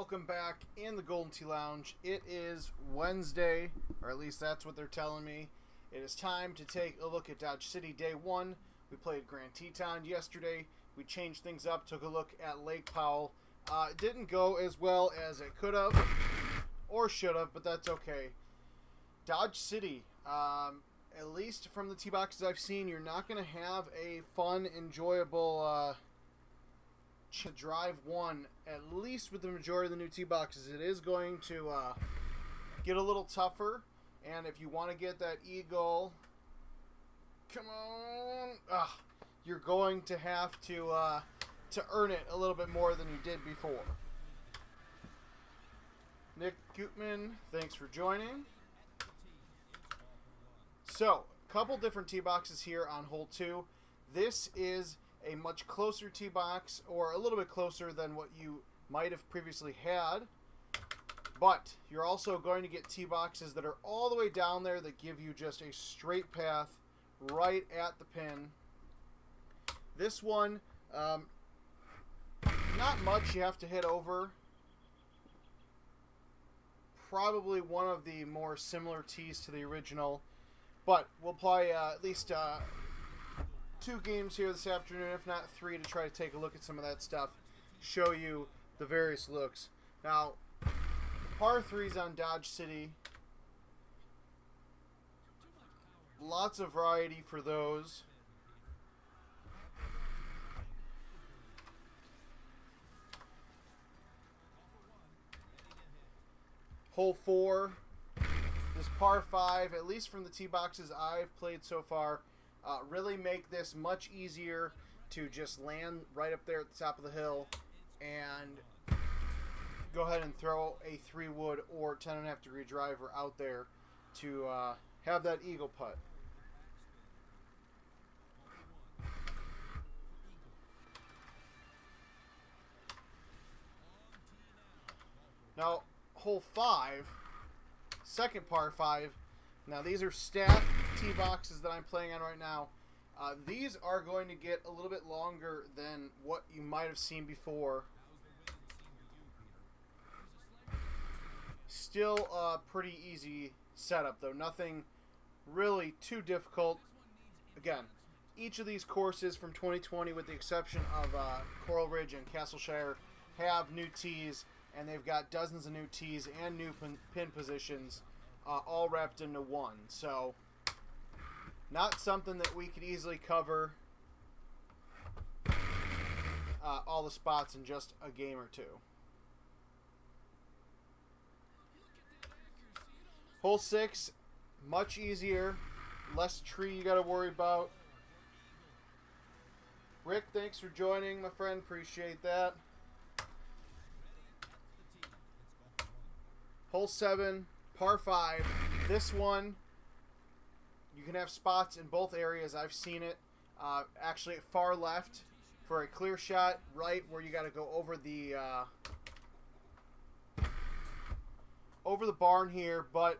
welcome back in the Golden Tee Lounge. It is Wednesday, or at least that's what they're telling me. It is time to take a look at Dodge City Day 1. We played Grand Teton yesterday. We changed things up, took a look at Lake Powell. It didn't go as well as it could have, or should have, but that's okay. Dodge City, at least from the tee boxes I've seen, you're not going to have a fun, enjoyable drive one, at least with the majority of the new tee boxes. It is going to get a little tougher, and if you want to get that eagle, come on, you're going to have to earn it a little bit more than you did before. Nick Gutman, thanks for joining. So, a couple different tee boxes here on hole 2. This is a much closer tee box, or a little bit closer than what you might have previously had. But you're also going to get tee boxes that are all the way down there that give you just a straight path right at the pin. This one, not much you have to hit over. Probably one of the more similar tees to the original. But we'll play at least 2 games here this afternoon, if not 3, to try to take a look at some of that stuff, show you the various looks. Now, par 3s on Dodge City, lots of variety for those. Hole 4, this par 5, at least from the tee boxes I've played so far, really make this much easier to just land right up there at the top of the hill and go ahead and throw a 3-wood or 10.5 degree driver out there to have that eagle putt. Now, hole 5, second par 5. Now, these are stacked tee boxes that I'm playing on right now. These are going to get a little bit longer than what you might have seen before. Still a pretty easy setup, though. Nothing really too difficult. Again, each of these courses from 2020, with the exception of Coral Ridge and Castleshire, have new tees, and they've got dozens of new tees and new pin positions all wrapped into one. So, not something that we could easily cover all the spots in just a game or 2. Hole 6, much easier, less tree you got to worry about. Rick, thanks for joining, my friend. Appreciate that. Hole 7, par 5. This one, you can have spots in both areas. I've seen it. Actually, at far left for a clear shot, right where you got to go over the barn here, but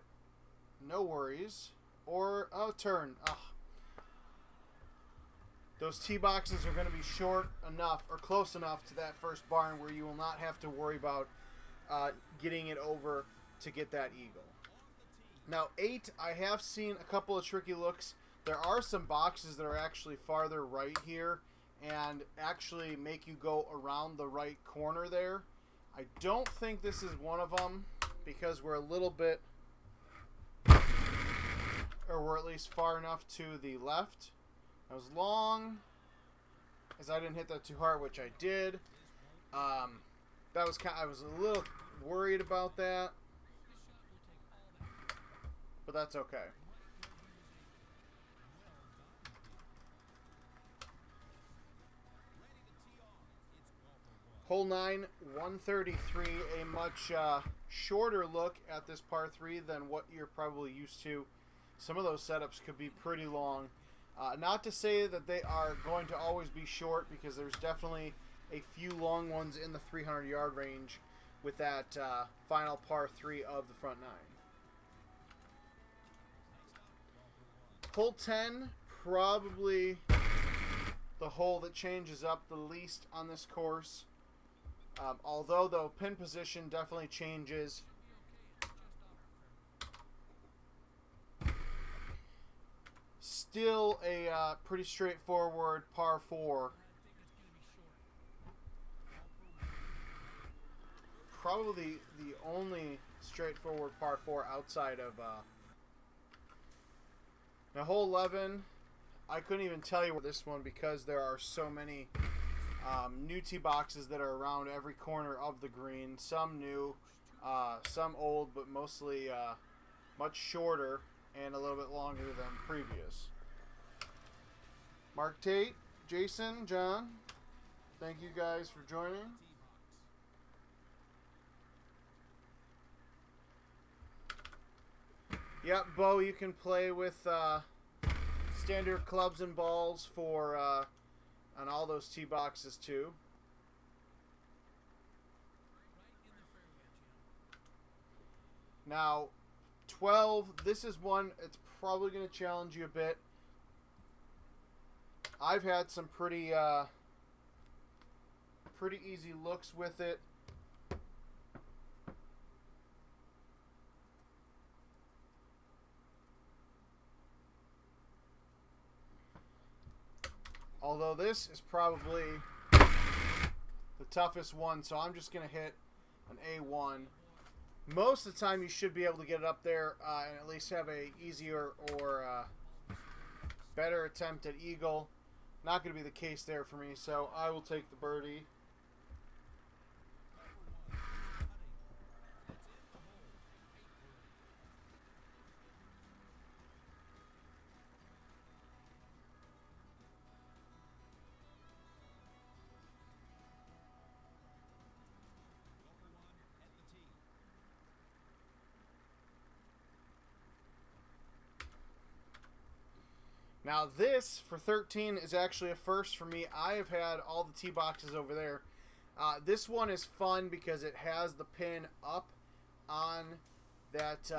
no worries. Or turn. Those tee boxes are going to be short enough or close enough to that first barn where you will not have to worry about getting it over to get that eagle. Now, 8, I have seen a couple of tricky looks. There are some boxes that are actually farther right here and actually make you go around the right corner there. I don't think this is one of them because we're a little bit, or we're at least far enough to the left. As long as I didn't hit that too hard, which I did, I was a little worried about that. But that's okay. Hole 9, 133, a much shorter look at this par 3 than what you're probably used to. Some of those setups could be pretty long. Not to say that they are going to always be short, because there's definitely a few long ones in the 300-yard range with that final par 3 of the front 9. Hole 10, probably the hole that changes up the least on this course. Although the pin position definitely changes. Still a pretty straightforward par 4. Probably the only straightforward par 4 outside of now hole 11. I couldn't even tell you this one because there are so many new tee boxes that are around every corner of the green. Some new, some old, but mostly much shorter and a little bit longer than previous. Mark Tate, Jason, John, thank you guys for joining. Yep, Bo, you can play with standard clubs and balls for on all those tee boxes too. Now, 12, this is one, it's probably going to challenge you a bit. I've had some pretty easy looks with it. Although this is probably the toughest one, so I'm just going to hit an A1. Most of the time you should be able to get it up there and at least have a easier or better attempt at eagle. Not going to be the case there for me, so I will take the birdie. Now this, for 13, is actually a first for me. I have had all the tee boxes over there. This one is fun because it has the pin up on that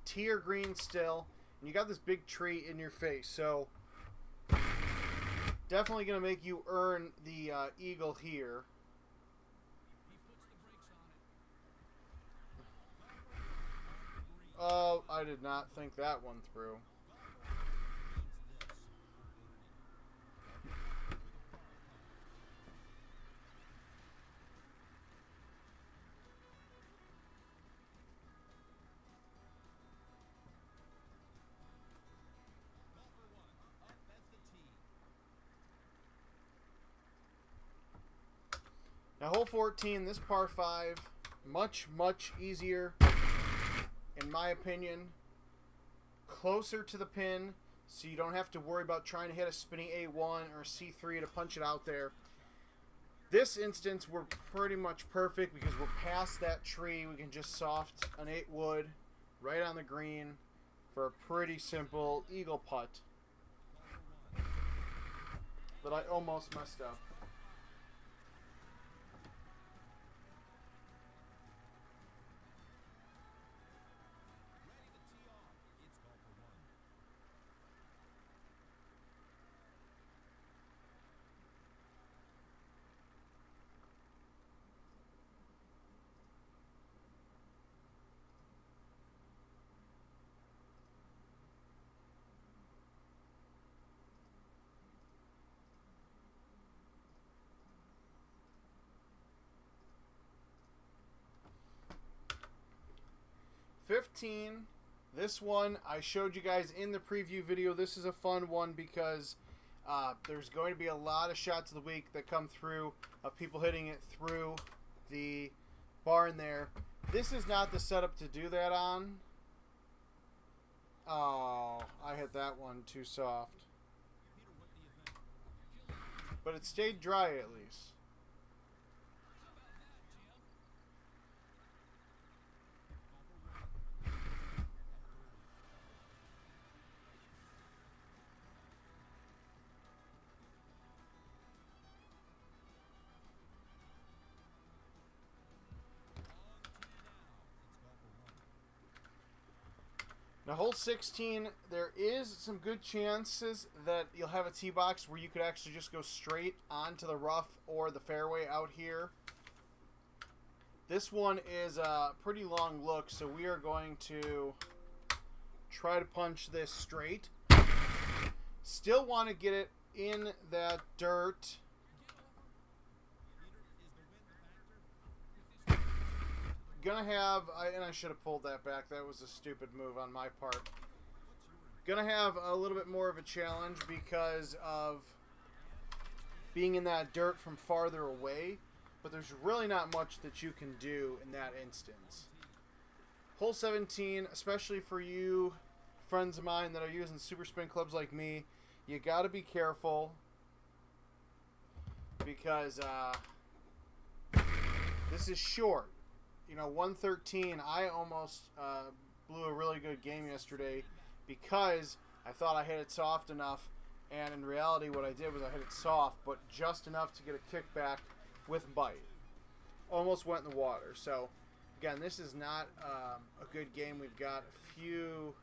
tier green still. And you got this big tree in your face. So, definitely going to make you earn the eagle here. Oh, I did not think that one through. Now, hole 14, this par 5, much easier, in my opinion. Closer to the pin, so you don't have to worry about trying to hit a spinny A1 or a C3 to punch it out there. This instance, we're pretty much perfect because we're past that tree. We can just soft an 8 wood right on the green for a pretty simple eagle putt that I almost messed up. This one I showed you guys in the preview video. This is a fun one because there's going to be a lot of shots of the week that come through of people hitting it through the barn there. This is not the setup to do that on. Oh, I hit that one too soft. But it stayed dry at least. Now, hole 16, there is some good chances that you'll have a tee box where you could actually just go straight onto the rough or the fairway out here. This one is a pretty long look, so we are going to try to punch this straight. Still want to get it in that dirt. Gonna have, and I should have pulled that back. That was a stupid move on my part. Gonna have a little bit more of a challenge because of being in that dirt from farther away. But there's really not much that you can do in that instance. Hole 17, especially for you friends of mine that are using super spin clubs like me, you got to be careful because this is short. You know, 113, I almost blew a really good game yesterday because I thought I hit it soft enough, and in reality what I did was I hit it soft, but just enough to get a kickback with bite. Almost went in the water. So again, this is not a good game. We've got a few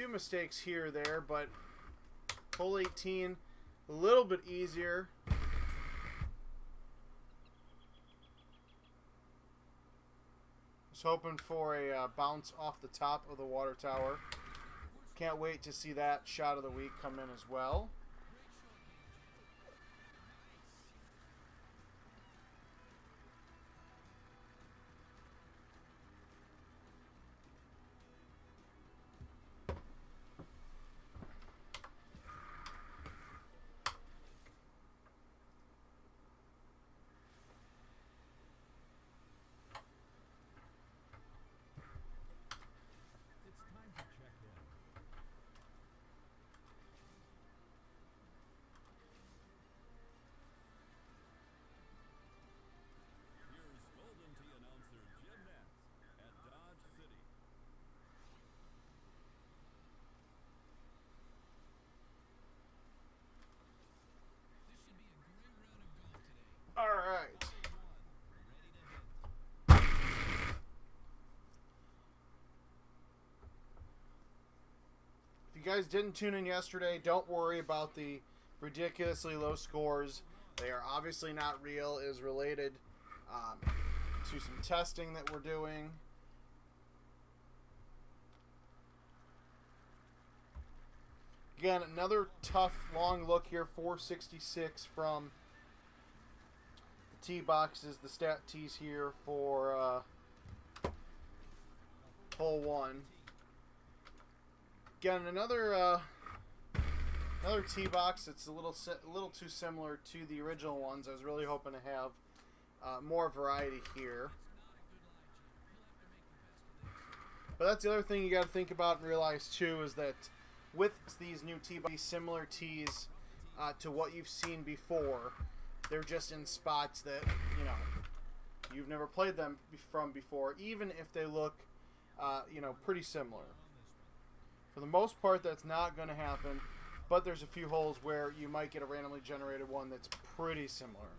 mistakes here or there, but hole 18 a little bit easier. Just hoping for a bounce off the top of the water tower. Can't wait to see that shot of the week come in as well. If you guys didn't tune in yesterday, don't worry about the ridiculously low scores. They are obviously not real. It is related to some testing that we're doing. Again, another tough long look here. 466 from the tee boxes, the stat tees here for hole 1. Again, another tee box. It's a little too similar to the original ones. I was really hoping to have more variety here. But that's the other thing you got to think about and realize too, is that with these new tee boxes, similar tees to what you've seen before, they're just in spots that you've never played them from before, even if they look pretty similar. For the most part, that's not going to happen, but there's a few holes where you might get a randomly generated one that's pretty similar.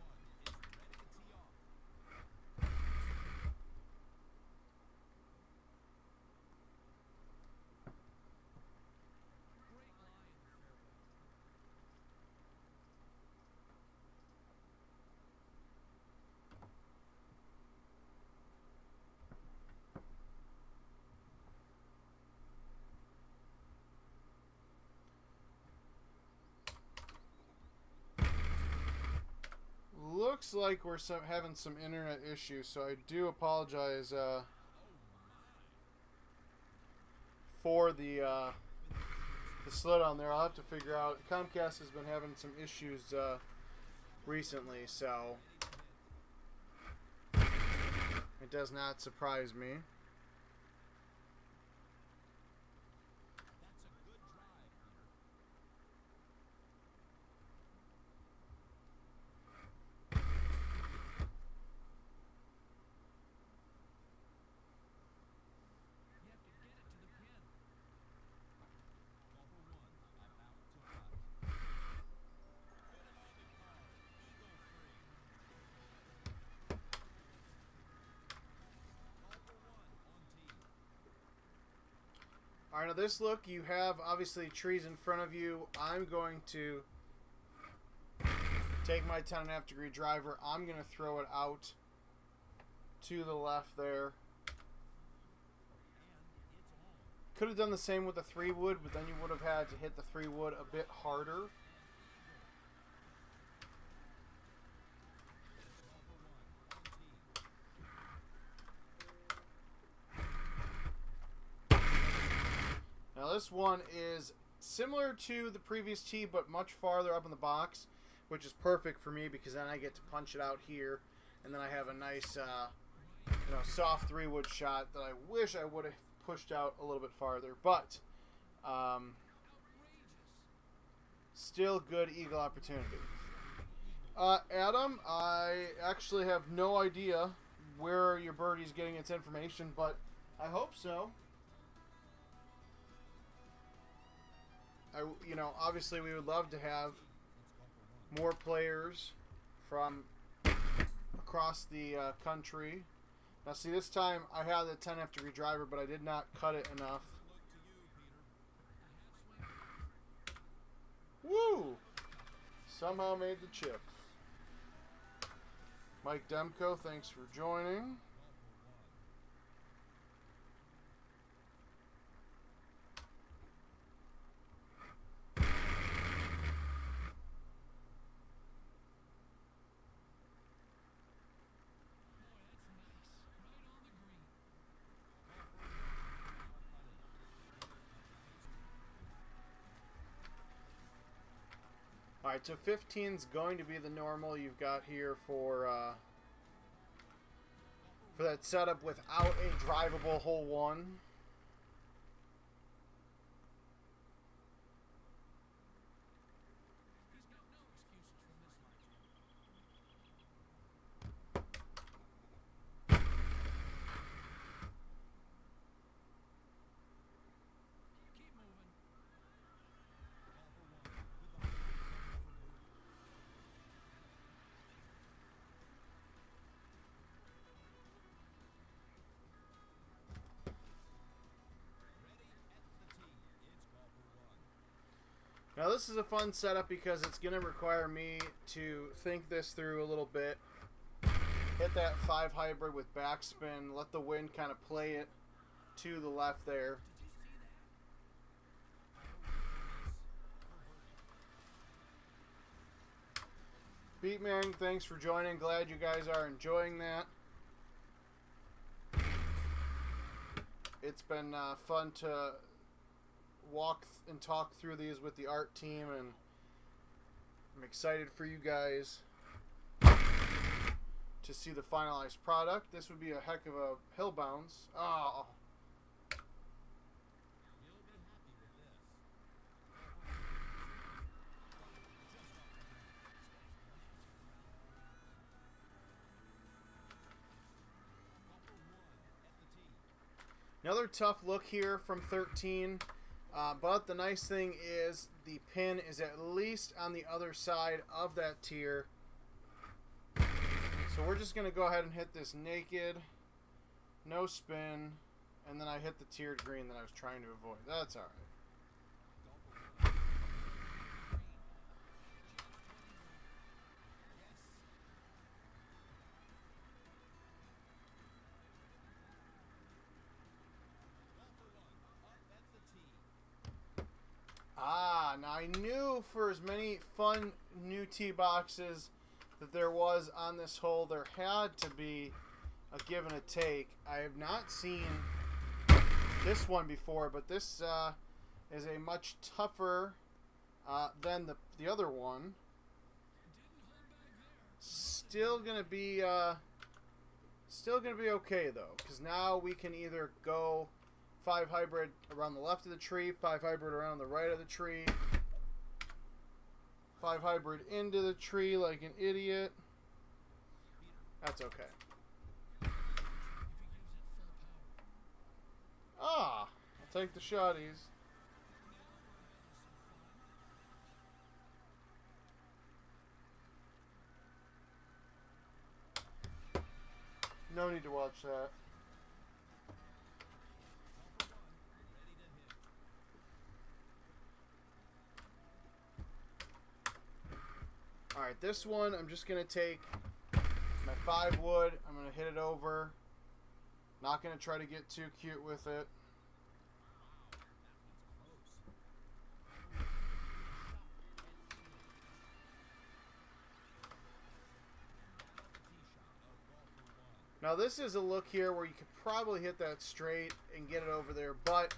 Looks like we're having some internet issues, so I do apologize for the slowdown there. I'll have to figure out. Comcast has been having some issues recently, so it does not surprise me. Alright, now this look, you have obviously trees in front of you. I'm going to Take my 10.5 degree driver. I'm going to throw it out to the left there. Could have done the same with the 3-wood, but then you would have had to hit the 3-wood a bit harder. Now this one is similar to the previous tee, but much farther up in the box, which is perfect for me because then I get to punch it out here, and then I have a nice, soft 3-wood shot that I wish I would have pushed out a little bit farther, but still good eagle opportunity. Adam, I actually have no idea where your birdie's getting its information, but I hope so. Obviously we would love to have more players from across the country. Now see, this time I had the 10.5 degree driver, but I did not cut it enough. Woo! Somehow made the chip. Mike Demko, thanks for joining. Alright, so 15 is going to be the normal you've got here for that setup without a drivable hole 1. Now this is a fun setup because it's going to require me to think this through a little bit. Hit that 5 hybrid with backspin, let the wind kind of play it to the left there. Beatman, thanks for joining. Glad you guys are enjoying that. It's been fun to walk and talk through these with the art team, and I'm excited for you guys to see the finalized product. This would be a heck of a hill bounce. Oh. Another tough look here from 13. But the nice thing is the pin is at least on the other side of that tier. So we're just going to go ahead and hit this naked, no spin, and then I hit the tiered green that I was trying to avoid. That's all right. Now I knew for as many fun new tee boxes that there was on this hole, there had to be a give and a take. I have not seen this one before, but this is a much tougher than the other one. Still gonna be okay though, because now we can either go 5 hybrid around the left of the tree, 5 hybrid around the right of the tree, 5 hybrid into the tree like an idiot. That's okay. I'll take the shotties. No need to watch that. Alright, this one I'm just going to take my 5 wood. I'm going to hit it over. Not going to try to get too cute with it. Now this is a look here where you could probably hit that straight and get it over there, but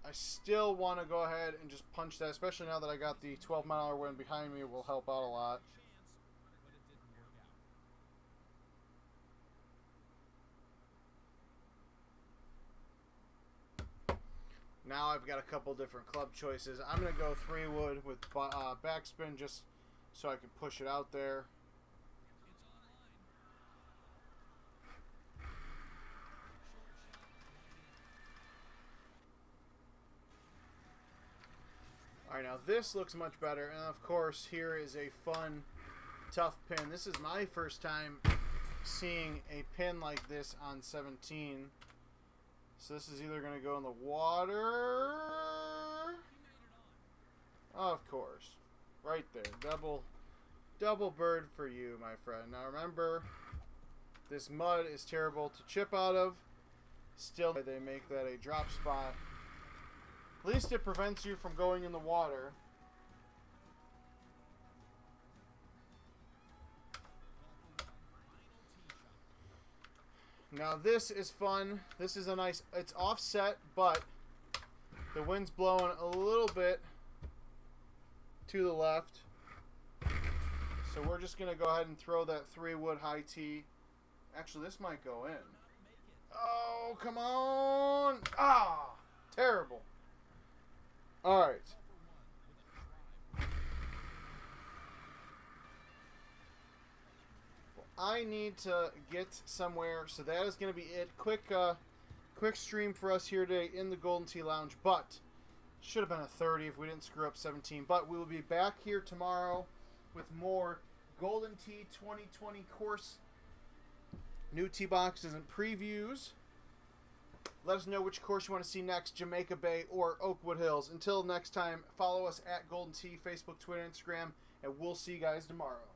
I still want to go ahead and just punch that, especially now that I got the 12-mile-an-hour wind behind me. It will help out a lot. Now I've got a couple different club choices. I'm going to go 3 wood with backspin just so I can push it out there. Alright, now this looks much better, and of course here is a fun, tough pin. This is my first time seeing a pin like this on 17. So this is either going to go in the water. Of course. Right there. Double bird for you, my friend. Now remember, this mud is terrible to chip out of. Still, they make that a drop spot. At least it prevents you from going in the water. Now this is fun. This is a nice, it's offset, but the wind's blowing a little bit to the left. So we're just going to go ahead and throw that 3 wood high tee. Actually, this might go in. Oh, come on. Ah, terrible. All right. Well, I need to get somewhere, so that is going to be it. Quick stream for us here today in the Golden Tee Lounge, but should have been a 30 if we didn't screw up 17. But we will be back here tomorrow with more Golden Tee 2020 course, new tee boxes and previews. Let us know which course you want to see next, Jamaica Bay or Oakwood Hills. Until next time, follow us at Golden Tee, Facebook, Twitter, Instagram, and we'll see you guys tomorrow.